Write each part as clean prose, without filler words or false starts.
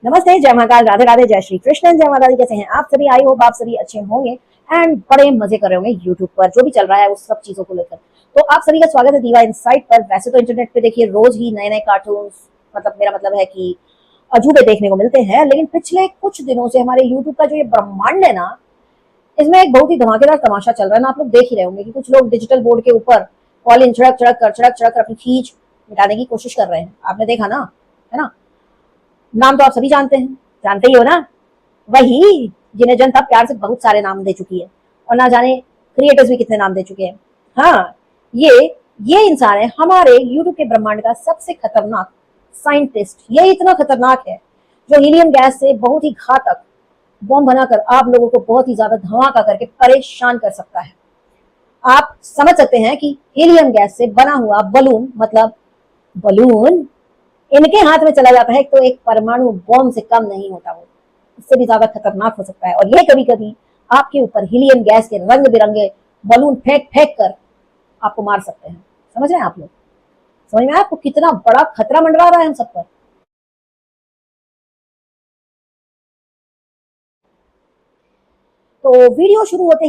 नमस्ते, जय महाकाल, राधे राधे, जय श्री कृष्ण, जय माता दी। कैसे हैं आप सभी? आई होप आप सभी अच्छे होंगे एंड बड़े मजे कर रहे होंगे यूट्यूब पर जो भी चल रहा है उस सब चीजों को लेकर। तो आप सभी का स्वागत है दीवा इनसाइट पर। वैसे तो इंटरनेट पे देखिए रोज ही नए नए कार्टून्स, मतलब मेरा मतलब है कि अजूबे देखने को मिलते हैं, लेकिन पिछले कुछ दिनों से हमारे यूट्यूब का जो ये ब्रह्मांड है ना, इसमें एक बहुत ही धमाकेदार तमाशा चल रहा है ना। आप लोग देख ही रहे होंगे कि कुछ लोग डिजिटल बोर्ड के ऊपर कॉलिन छिड़क कर अपनी खींच मिटाने की कोशिश कर रहे हैं। आपने देखा ना, है ना? नाम तो आप सभी जानते हैं, जानते ही हो ना, वही जिन्हें जनता प्यार से बहुत सारे नाम दे चुकी है और ना जाने क्रिएटर्स भी कितने नाम दे चुके हैं। हाँ, ये ये इंसान है हमारे यूट्यूब के ब्रह्मांड का सबसे खतरनाक साइंटिस्ट। ये इतना खतरनाक है जो हीलियम गैस से बहुत ही घातक बॉम्ब बनाकर आप लोगों को बहुत ही ज्यादा धमाका करके परेशान कर सकता है। आप समझ सकते हैं कि हीलियम गैस से बना हुआ बलून, मतलब बलून इनके हाथ में चला जाता है तो एक परमाणु बॉम्ब से कम नहीं होता, वो इससे भी ज्यादा खतरनाक हो सकता है। और ये कभी कभी आपके ऊपर हीलियम गैस के रंग बिरंगे बलून फेंक फेंक कर आपको मार सकते हैं। समझ रहे हैं आप लोग? समझ में आपको कितना बड़ा खतरा मंडरा रहा है हम सब पर? तो वीडियो शुरू होते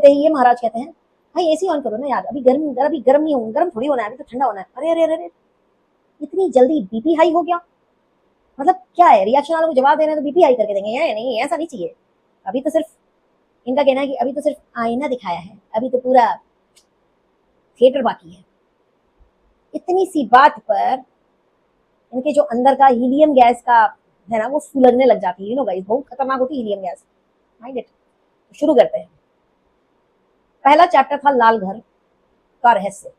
ही ये महाराज कहते हैं, भाई एसी ऑन करो ना यार, अभी गर्म नहीं हो, गर्म थोड़ी होना है, अभी तो ठंडा होना है। अरे अरे अरे, इतनी जल्दी बीपी हाई हो गया? मतलब क्या है, रिएक्शन वालों को जवाब देना है तो बीपी हाई करके देंगे? है नहीं, ऐसा नहीं चाहिए। अभी तो सिर्फ इनका कहना है कि अभी तो सिर्फ आईना दिखाया है, अभी तो पूरा थिएटर बाकी है। इतनी सी बात पर इनके जो अंदर का हीलियम गैस का है ना, वो सुलगने लग जाती है। यू नो गाइस, बहुत खतरनाक होती है हीलियम गैस। Mind it. शुरू करते हैं। पहला चैप्टर था लाल घर का रहस्य।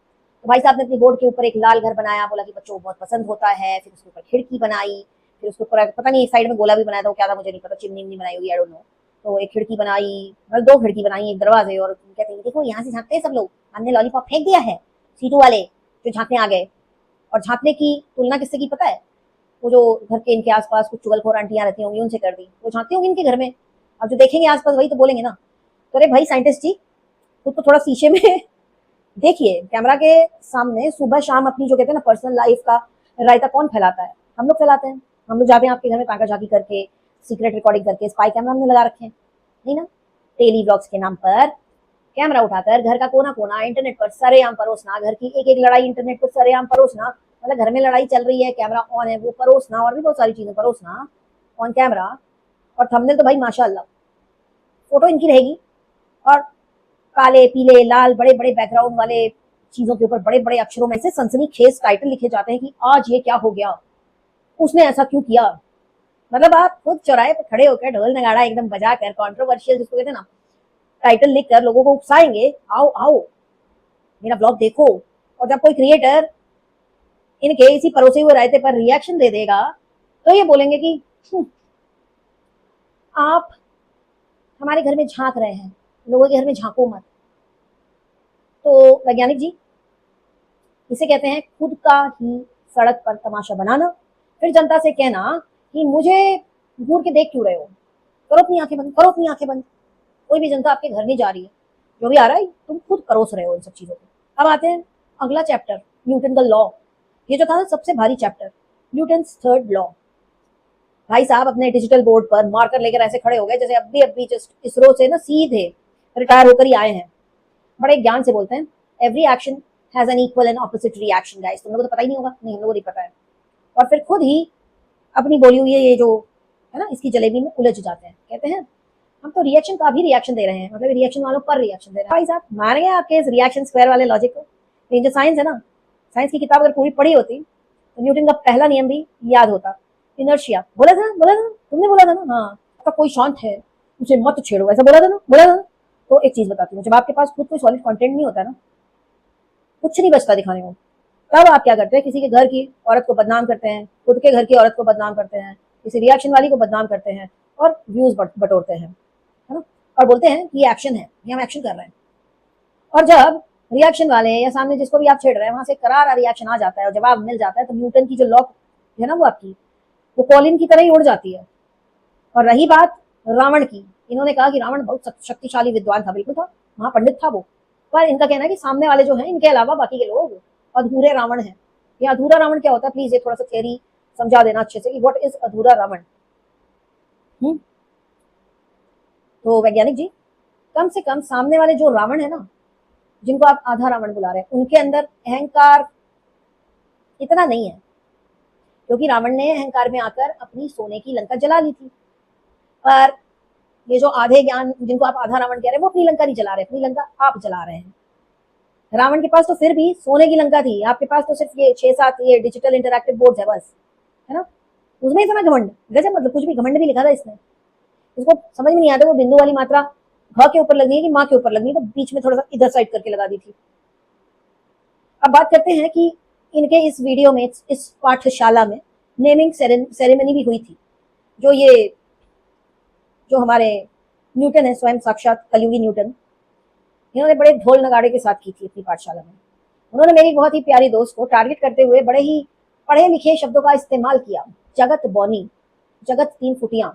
तो भाई साहब ने अपनी बोर्ड के ऊपर एक लाल घर बनाया, बोला कि बच्चों को बहुत पसंद होता है। फिर उसके ऊपर खिड़की बनाई, फिर उसके ऊपर पता नहीं एक साइड में गोला भी बनाया था, वो क्या था मुझे नहीं पता, चिमनी नहीं बनाई होगी, आई डोंट नो। तो एक खिड़की बनाई, मतलब दो खिड़की बनाई, एक दरवाजे। और कहते हैं देखो यहाँ से झांकते हैं सब लोग, हमने लॉलीपॉप फेंक दिया है। सीटू वाले जो झांकने आ गए। और झांकने की तुलना किससे की पता है? वो जो घर के इनके आसपास कुछ चुगलखोर आंटियां रहती होंगी, उनसे कर दी। वो झांकती होंगी इनके घर में। अब जो देखेंगे आसपास वही तो बोलेंगे ना। तो अरे भाई साइंटिस्ट जी, खुद तो थोड़ा शीशे में देखिए, कैमरा के सामने सुबह शाम अपनी जो कहते हैं ना पर्सनल लाइफ का रायता कौन फैलाता है? हम लोग फैलाते हैं। हम लोग जाते हैं आपके घर में ताका झाकी करके, सीक्रेट रिकॉर्डिंग करके, स्पाई कैमरा हमने लगा रखे हैं, नहीं ना? टेली व्लॉग्स के नाम पर कैमरा उठाकर घर का कोना कोना इंटरनेट पर सरेआम परोसना, घर की एक एक लड़ाई इंटरनेट पर सरेआम परोसना। मतलब घर में लड़ाई चल रही है, कैमरा ऑन है, वो परोसना, और भी बहुत सारी चीजें परोसना ऑन कैमरा। और थंबनेल तो भाई माशाल्लाह, फोटो इनकी रहेगी और काले पीले लाल बड़े बड़े बैकग्राउंड वाले चीजों के ऊपर बड़े बड़े अक्षरों में से सनसनीखेज टाइटल लिखे जाते हैं कि आज ये क्या हो गया, उसने ऐसा क्यों किया। मतलब आप खुद चौराहे पर खड़े होकर ढोल नगाड़ा एकदम बजा कर कॉन्ट्रोवर्शियल जिसको कहते हैं ना टाइटल लिख कर लोगों को उकसाएंगे, आओ आओ मेरा ब्लॉग देखो। और जब कोई क्रिएटर इनके इसी परोसे हुए रायते पर रिएक्शन दे देगा तो ये बोलेंगे कि आप हमारे घर में झांक रहे हैं, लोगों के घर में झांको मत। तो वैज्ञानिक जी, इसे कहते हैं खुद का ही सड़क पर तमाशा बनाना, फिर जनता से कहना कि मुझे घूर के देख क्यों रहे हो, करो अपनी आंखें बंद, करो अपनी आंखें बंद। कोई भी जनता आपके घर नहीं जा रही है, जो भी आ रहा है तुम खुद परोस रहे हो इन सब चीजों को। अब आते हैं अगला चैप्टर, न्यूटन का लॉ। ये जो था ना सबसे भारी चैप्टर, न्यूटन थर्ड लॉ। भाई साहब अपने डिजिटल बोर्ड पर मार्कर लेकर ऐसे खड़े हो गए जैसे अभी जस्ट इसरो से ना सीधे रिटायर होकर ही आए हैं। बड़े ज्ञान से बोलते हैं, every action has an equal and opposite reaction. Guys, तुम लोगों को तो पता ही नहीं होगा, नहीं हम लोगों को नहीं पता है। और फिर खुद ही अपनी बोली हुई ये जो है ना इसकी जलेबी में उलझ जाते हैं। कहते हैं हम तो रिएक्शन का भी रिएक्शन दे रहे हैं, मतलब रिएक्शन वालों पर रिएक्शन दे रहे हैं। भाई साहब मार गए आपके इस रिएक्शन स्क्वायर वाले लॉजिक को। लेकिन जो साइंस है ना, साइंस की किताब अगर पूरी पढ़ी होती तो न्यूटन का पहला नियम भी याद होता। इनर्शिया, बोला था ना, तुमने बोला था ना, हाँ आपका कोई शांत है उसे मत छेड़ो, ऐसा बोला था ना, बोला था ना। तो एक चीज बताती हूँ, जब आपके पास खुद कोई सॉलिड कंटेंट नहीं होता ना, कुछ नहीं बचता दिखाने को, तब आप क्या करते हैं, किसी के घर की औरत को बदनाम करते हैं, खुद के घर की औरत को बदनाम करते हैं, किसी रिएक्शन वाली को बदनाम करते हैं और व्यूज बटोरते हैं, है ना? और बोलते हैं कि ये एक्शन है, ये हम एक्शन कर रहे हैं। और जब रिएक्शन वाले या सामने जिसको भी आप छेड़ रहे हैं वहां से करारा रिएक्शन आ जाता है और जवाब मिल जाता है, तो न्यूटन की जो लॉ है ना वो आपकी, वो कॉलिन की तरह ही उड़ जाती है। और रही बात रावण की, इन्होंने कहा कि रावण बहुत शक्तिशाली विद्वान था, बिल्कुल था, महापंडित था वो। पर इनका कहना है कि सामने वाले जो हैं इनके अलावा बाकी के लोग अधूरे रावण हैं। ये अधूरा रावण क्या होता है, प्लीज ये थोड़ा सा थियरी समझा देना अच्छे से कि व्हाट इज अधूरा रावण। तो वैज्ञानिक जी, कम से कम सामने वाले जो रावण है ना, जिनको आप आधा रावण बुला रहे हैं, उनके अंदर अहंकार इतना नहीं है, क्योंकि रावण ने अहंकार में आकर अपनी सोने की लंका जला ली थी। पर ये जो आधे ज्ञान, जिनको आप आधा रावण कह रहे हैं, वो अपनी लंका नहीं जला रहे, अपनी लंका आप जला रहे हैं। रावण के पास तो फिर भी सोने की लंका थी, आपके पास तो सिर्फ ये 6-7 ये डिजिटल इंटरैक्टिव बोर्ड है बस, है ना। उसमें इतना घमंड, गजब, मतलब कुछ भी घमंड भी लिखा था इसमें। इसको समझ में नहीं आता वो बिंदु वाली मात्रा घ के ऊपर लगनी है कि माँ के ऊपर लगनी है, तो बीच में थोड़ा सा इधर साइड करके लगा दी थी। अब बात करते हैं कि इनके इस वीडियो में, इस पाठशाला में नेमिंग सेरेमनी भी हुई थी। जो हमारे न्यूटन है, स्वयं साक्षात कलयुगी न्यूटन, इन्होंने बड़े ढोल नगाड़े के साथ की थी अपनी पाठशाला में। उन्होंने मेरी बहुत ही प्यारी दोस्त को टारगेट करते हुए बड़े ही पढ़े लिखे शब्दों का इस्तेमाल किया। जगत बौनी, जगत 3 फुटियां,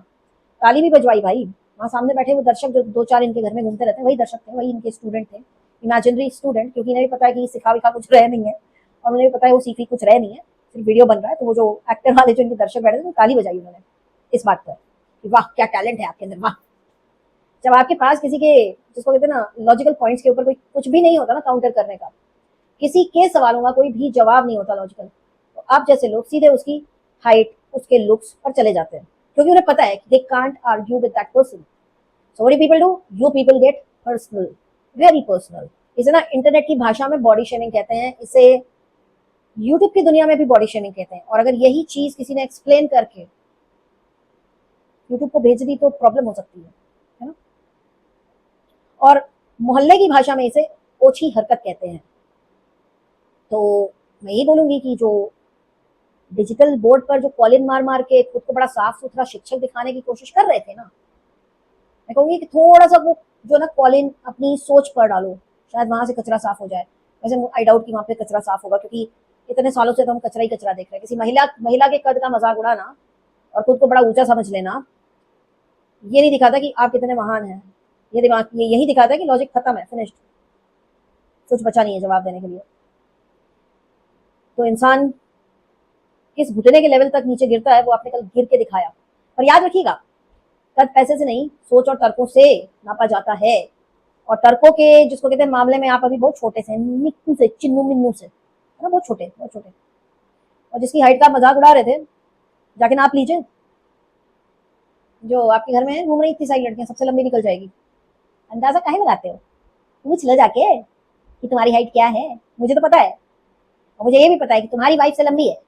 ताली भी बजवाई भाई। वहां सामने बैठे वो दर्शक जो 2-4 इनके घर में घूमते रहते हैं, वही दर्शक थे, वही इनके स्टूडेंट थे, इमेजिनरी स्टूडेंट, क्योंकि इन्हें भी पता है कि सिखा विखा कुछ रह नहीं है, और उन्हें भी पता है वो सीखी कुछ रह नहीं है, सिर्फ वीडियो बन रहा है। तो वो जो एक्टर वाले जो इनके दर्शक बैठे थे, तो ताली बजाई उन्होंने इस बात पर कि वाह क्या टैलेंट है आपके अंदर, वाह। जब आपके पास किसी के, जिसको कहते हैं ना, लॉजिकल पॉइंट्स के ऊपर कोई कुछ भी नहीं होता ना काउंटर करने का, किसी के सवालों का कोई भी जवाब नहीं होता लॉजिकल, तो आप जैसे लोग सीधे उसकी हाइट, उसके लुक्स पर चले जाते हैं, क्योंकि उन्हें पता है कि they can't argue with that person. So what people do, you people get personal, very personal. इसे ना इंटरनेट की भाषा में बॉडी शेमिंग कहते हैं, इसे यूट्यूब की दुनिया में भी बॉडी शेमिंग कहते हैं। और अगर यही चीज किसी ने एक्सप्लेन करके यूट्यूब को भेज दी तो प्रॉब्लम हो सकती है ना। और मोहल्ले की भाषा में इसे ओछी हरकत कहते हैं। तो मैं ये बोलूंगी कि जो डिजिटल बोर्ड पर जो कॉलिन मार मार के खुद को बड़ा साफ सुथरा शिक्षक दिखाने की कोशिश कर रहे थे ना, मैं कहूंगी कि थोड़ा सा वो जो ना कॉलिन अपनी सोच पर डालो, शायद वहां से कचरा साफ हो जाए। वैसे आई डाउट कि वहां पे कचरा साफ होगा, क्योंकि इतने सालों से तो हम कचरा ही कचरा देख रहे हैं। किसी महिला के कद का मजाक उड़ाना और खुद को बड़ा ऊंचा समझ लेना, ये नहीं दिखाता कि आप कितने महान हैं। ये दिमाग यही दिखाता है कि लॉजिक खत्म है, फिनिश्ड, कुछ बचा नहीं है जवाब देने के लिए। तो इंसान किस घुटने के लेवल तक नीचे गिरता है वो आपने कल गिर के दिखाया। पर याद रखिएगा, कद पैसे से नहीं, सोच और तर्कों से नापा जाता है। और तर्कों के, जिसको कहते हैं, मामले में आप अभी बहुत छोटे से, निक्कू से, चिन्नू मिन्नू से, है ना, बहुत छोटे, बहुत छोटे। और जिसकी हाइट का मजाक उड़ा रहे थे, जाके नाप लीजिए। जो आपके घर में घूम रही इतनी सारी लड़कियां, सबसे लंबी निकल जाएगी। अंदाजा काहे लगाते हो, पूछ लो जाके कि तुम्हारी हाइट क्या है। मुझे तो पता है, और मुझे ये भी पता है कि तुम्हारी वाइफ से लंबी है।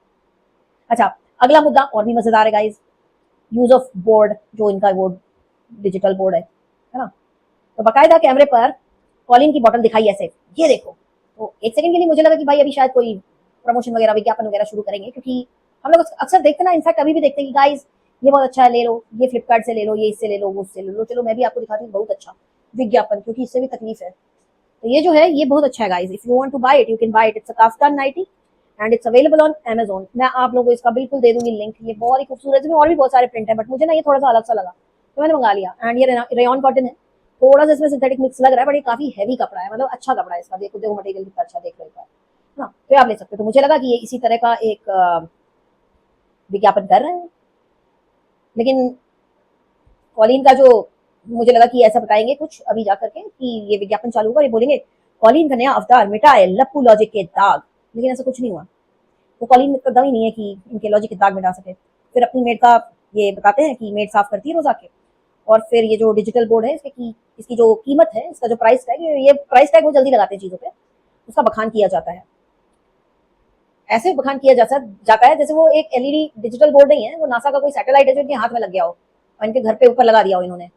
अच्छा, अगला मुद्दा और भी मजेदार है गाइस, यूज ऑफ बोर्ड, जो इनका वो डिजिटल बोर्ड है ना। तो बाकायदा कैमरे पर कॉलिन की बोतल दिखाई ऐसे, ये देखो। तो एक सेकंड के लिए मुझे लगा कि भाई अभी शायद कोई प्रमोशन वगैरह, विज्ञापन वगैरह शुरू करेंगे, क्योंकि हम लोग अक्सर देखते ना, इनफैक्ट अभी भी देखते हैं कि गाइस ये बहुत अच्छा है, ले लो, ये फ्लिपकार्ट से ले लो, ये इससे ले लो, वो उससे ले लो। चलो मैं भी आपको दिखाती हूँ बहुत अच्छा विज्ञापन, क्योंकि इससे भी तकलीफ है। तो ये जो है ये बहुत अच्छा है guys, if you want to buy it you can buy it. It's a kaftan nightie and it's available on Amazon। मैं आप लोगों को इसका बिल्कुल दे दूंगी लिंक। ये बहुत ही खूबसूरत है, इसमें और भी बहुत सारे प्रिंट है, बट मुझे ना ये थोड़ा सा अलग सा लगा तो मैंने मंगा लिया। एंड ये रेयन कॉटन है, थोड़ा सा इसमें सिंथेटिक मिक्स लग रहा है, बट ये काफी हैवी कपड़ा है, मतलब अच्छा कपड़ा है इसका। देखो देखो मटेरियल कितना अच्छा देख रहे हो ना, तो आप ले सकते हो। तो मुझे लगा कि ये इसी तरह का एक विज्ञापन कर रहे हैं, लेकिन कॉलिन का जो, मुझे लगा कि ऐसा बताएंगे कुछ अभी जाकर के कि ये विज्ञापन चालू होगा, ये बोलेंगे कॉलिन का नया अवतार मिटाए लप्पू लॉजिक के दाग, लेकिन ऐसा कुछ नहीं हुआ। वो कॉलिन में कदम ही नहीं है कि इनके लॉजिक के दाग मिटा सके। फिर अपनी मेड का ये बताते हैं कि मेड साफ करती है रोज आके। और फिर ये जो डिजिटल बोर्ड है इसके की, इसकी जो कीमत है, इसका जो प्राइस टैग, ये प्राइस टैग वो जल्दी लगाते हैं चीजों पे, उसका बखान किया जाता है। ऐसे बखान किया जाता है जैसे वो एक एलईडी डिजिटल बोर्ड नहीं है, वो नासा का कोई सैटेलाइट है जो इनके हाथ में लग गया हो और इनके घर पे ऊपर लगा दिया हो इन्होंने।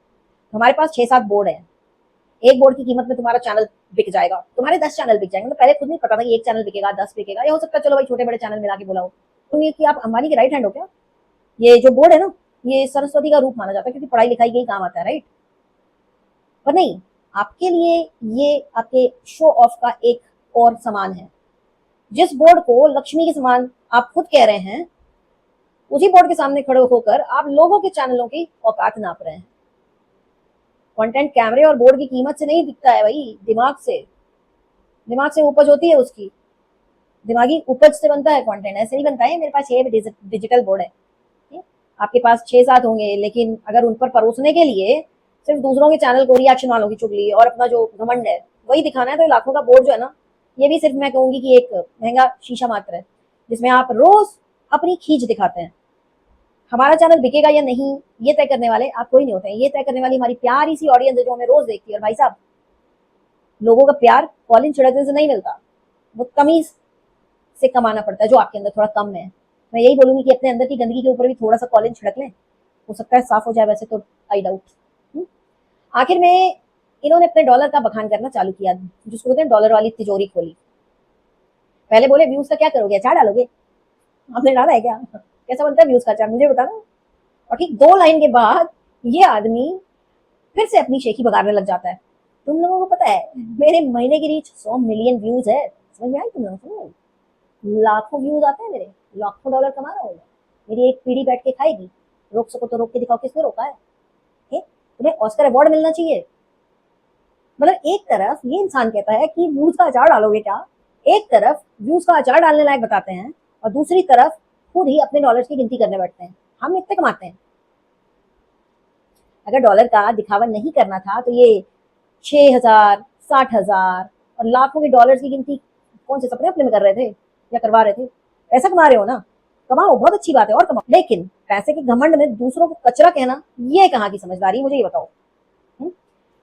हमारे पास 6-7 बोर्ड है, एक बोर्ड की कीमत में तुम्हारा चैनल बिक जाएगा, तुम्हारे 10 चैनल बिक जाएंगे। तो पहले खुद नहीं पता था कि एक चैनल बिकेगा, 10 बिकेगा, या हो सकता है चलो भाई छोटे बड़े चैनल मिला के बुलाओ। तो ये कि आप अंबानी के राइट हैंड हो क्या। ये जो बोर्ड है ना, ये सरस्वती का रूप माना जाता है, क्योंकि पढ़ाई लिखाई के ही काम आता है, राइट। पर नहीं, आपके लिए ये आपके शो ऑफ का एक और सामान है। जिस बोर्ड को लक्ष्मी के समान आप खुद कह रहे हैं, उसी बोर्ड के सामने खड़े होकर आप लोगों के चैनलों की औकात नाप रहे हैं। कंटेंट कैमरे और बोर्ड की कीमत से नहीं दिखता है भाई, दिमाग से, दिमाग से उपज होती है उसकी। दिमागी उपज से बनता है कंटेंट, ऐसे नहीं बनता है मेरे पास ये डिजिटल बोर्ड है। आपके पास 6-7 होंगे, लेकिन अगर उन पर परोसने के लिए सिर्फ दूसरों के चैनल को, रिएक्शन वालों की चुगली और अपना जो घमंड है वही दिखाना है, तो लाखों का बोर्ड जो है ना, ये भी सिर्फ मैं कहूंगी कि एक महंगा शीशा मात्र है, जिसमें आप रोज अपनी खींच दिखाते हैं। हमारा चैनल बिकेगा या नहीं, ये तय करने वाले आप कोई नहीं होते हैं। ये तय करने वाली हमारी प्यारी सी ऑडियंस है जो हमें रोज देखती है। और भाई साहब, लोगों का प्यार कॉलिन छिड़कने से नहीं मिलता, वो तमीज से कमाना पड़ता है, जो आपके अंदर थोड़ा कम है। मैं यही बोलूंगी कि अपने अंदर की गंदगी के ऊपर भी थोड़ा सा कॉलिन छिड़क लें, हो सकता है साफ हो जाए, वैसे तो आई डाउट। आखिर में इन्होंने अपने डॉलर का बखान करना चालू किया, जिसको कहते हैं डॉलर वाली तिजोरी खोली। पहले बोले व्यूज का क्या करोगे, अचार डालोगे, आपने डाला है क्या, कैसा बनता है व्यूज का अचार मुझे बताना। और ठीक 2 लाइन के बाद ये आदमी फिर से अपनी शेखी बगाड़ने लग जाता है। तुम लोगों को पता है मेरे महीने की रीच 100 मिलियन व्यूज है, समझ में आई तुम लोगों को? लाखों व्यूज आते हैं मेरे, लाखों डॉलर कमा रहा हूँ मैं। मेरी एक पीढ़ी बैठ के खाएगी, रोक सको तो रोक के दिखाओ, किसने रोका है? तुम्हें ऑस्कर अवार्ड मिलना चाहिए। मतलब एक तरफ ये इंसान कहता है कि व्यूज का अचार डालोगे क्या, एक तरफ व्यूज का अचार डालने लायक बताते हैं, और दूसरी तरफ खुद ही अपने डॉलर्स की गिनती करने बैठते हैं। हम इतने कमाते हैं। अगर डॉलर का दिखावा नहीं करना था तो ये 6,000, 60,000 और लाखों के डॉलर्स की गिनती कौन से सपने अपने में कर रहे थे या करवा रहे थे? पैसा कमा रहे हो ना, कमाओ, बहुत अच्छी बात है, और कमाओ। लेकिन पैसे के घमंड में दूसरों को कचरा कहना, ये कहाँ की समझदारी, मुझे ये बताओ।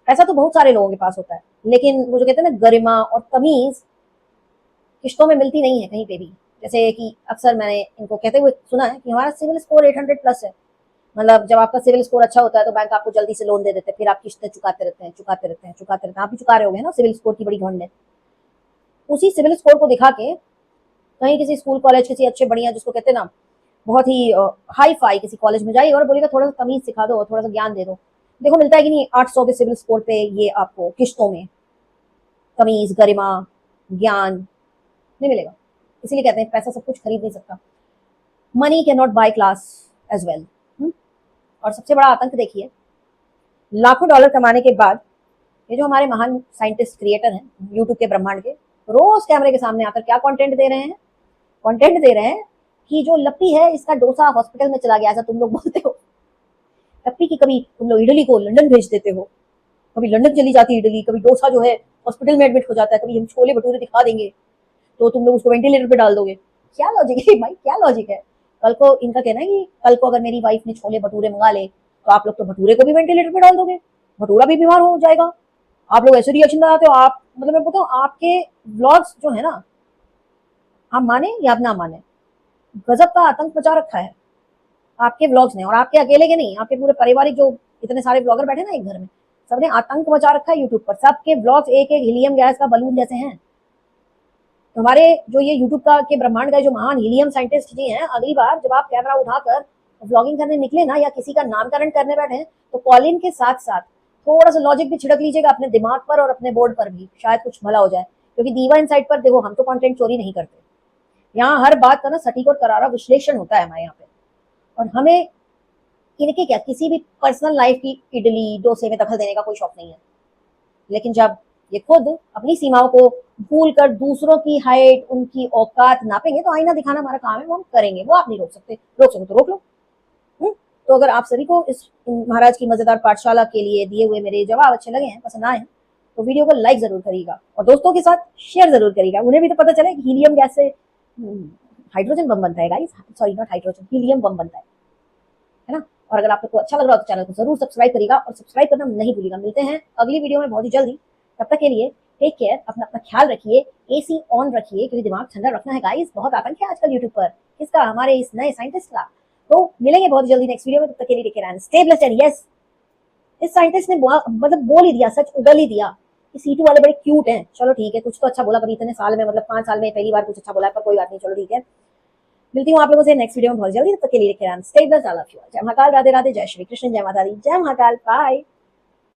पैसा तो बहुत सारे लोगों के पास होता है, लेकिन वो जो कहते हैं ना गरिमा और तमीज, किश्तों में मिलती नहीं है कहीं पे भी। जैसे कि अक्सर मैंने इनको कहते हुए सुना है कि हमारा सिविल स्कोर 800 प्लस है। मतलब जब आपका सिविल स्कोर अच्छा होता है तो बैंक आपको जल्दी से लोन दे देते हैं, फिर आप किश्तें चुकाते रहते हैं, चुकाते रहते हैं, चुकाते रहते हैं। आप भी चुका रहे होंगे ना, सिविल स्कोर की बड़ी घमंड है। उसी सिविल स्कोर को दिखा के कहीं किसी स्कूल कॉलेज किसी अच्छे बढ़िया, जिसको कहते हैं ना बहुत ही हाई फाई किसी कॉलेज में जाइए और बोलेगा थोड़ा सा तमीज सिखा दो, थोड़ा सा ज्ञान दे दो। देखो मिलता है कि नहीं 800 के सिविल स्कोर पे ये आपको किश्तों में तमीज, गरिमा, ज्ञान नहीं मिलेगा। इसीलिए कहते हैं पैसा सब कुछ खरीद नहीं सकता। Money can not buy class as well. और सबसे बड़ा आतंक देखिए, लाखों डॉलर कमाने के बाद ये जो हमारे महान साइंटिस्ट क्रिएटर हैं यूट्यूब के ब्रह्मांड के, रोज कैमरे के सामने आकर क्या कंटेंट दे रहे हैं? कंटेंट दे रहे हैं कि जो लप्पी है इसका डोसा हॉस्पिटल में चला गया, ऐसा तुम लोग बोलते हो। लप्पी की कभी तुम लोग इडली को लंदन भेज देते हो, कभी लंदन चली जाती इडली, कभी डोसा जो है हॉस्पिटल में एडमिट हो जाता है, कभी हम छोले भटूरे दिखा देंगे तो तुम लोग उसको वेंटिलेटर पे डाल दोगे। क्या लॉजिक है भाई, क्या लॉजिक है? कल को इनका कहना है कि कल को अगर मेरी वाइफ ने छोले भटूरे मंगा ले तो आप लोग तो भटूरे को भी वेंटिलेटर पे डाल दोगे, भटूरा भी बीमार हो जाएगा। आप लोग ऐसे रिएक्शन लगाते हो। आप मतलब मैं बताऊं, आपके व्लॉग्स जो है ना, आप माने या आप ना माने, गजब का आतंक मचा रखा है आपके व्लॉग्स ने। और आपके अकेले के नहीं, आपके पूरे पारिवारिक जो इतने सारे व्लॉगर बैठे ना एक घर में, सबने आतंक मचा रखा है यूट्यूब पर। सबके व्लॉग्स एक एक हीलियम गैस का बलून जैसे हैं। तो हमारे जो ये यूट्यूब का के ब्रह्मांड का जो महान हीलियम साइंटिस्ट जी हैं, अगली बार जब आप कैमरा उठाकर व्लॉगिंग करने निकले ना, या किसी का नामकरण करने बैठे, तो कॉलिन के साथ साथ थोड़ा सा लॉजिक भी छिड़क लीजिएगा अपने दिमाग पर और अपने बोर्ड पर भी, शायद कुछ भला हो जाए। क्योंकि दीवा इनसाइट पर देखो, हम तो कंटेंट चोरी नहीं करते। यहाँ हर बात का ना सटीक और करारा विश्लेषण होता है हमारे यहाँ पे। और हमें इनके क्या किसी भी पर्सनल लाइफ की इडली डोसे में दखल देने का कोई शौक नहीं है। लेकिन जब ये खुद अपनी सीमाओं को भूल कर दूसरों की हाइट, उनकी औकात नापेंगे, तो आईना दिखाना हमारा काम है, वो हम करेंगे। वो आप नहीं रोक सकते, रोक सको तो रोक लो। तो अगर आप सभी को इस महाराज की मजेदार पाठशाला के लिए दिए हुए मेरे जवाब अच्छे लगे हैं, पसंद आए हैं, तो वीडियो को लाइक जरूर करिएगा और दोस्तों के साथ शेयर जरूर करिएगा। उन्हें भी तो पता चले कि हीलियम गैस से हाइड्रोजन बम बनता है guys, sorry not hydrogen, helium bomb बनता है ना। और अगर आपको अच्छा लग रहा हो तो चैनल को जरूर सब्सक्राइब करिएगा और सब्सक्राइब करना नहीं भूलिएगा। मिलते हैं अगली वीडियो में बहुत ही जल्दी। तब तक के लिए टेक केयर, अपना अपना ख्याल रखिए, एसी ऑन रखिए, क्योंकि दिमाग ठंडा रखना है गाइस। बहुत आतंक है आजकल यूट्यूब पर, किसका? हमारे इस नए साइंटिस्ट का। तो मिलेंगे बहुत जल्दी नेक्स्ट वीडियो में। तब तक के लिए take care and stay blessed. And yes, इस साइंटिस्ट ने मतलब बोल ही दिया, सच उगल ही दिया कि सीटू वाले बड़े क्यूट हैं। चलो ठीक है, कुछ तो अच्छा बोला कभी इतने साल में, मतलब 5 साल में पहली बार कुछ अच्छा बोला है, पर कोई बात नहीं, चलो ठीक है। मिलती हूँ आप लोगों से नेक्स्ट वीडियो में बहुत जल्दी। तब तक के लिए take care and stay blessed. I love you. जय महाकाल, राधे राधे, जय श्री कृष्ण, जय माता दी, जय महाकाल, बाय।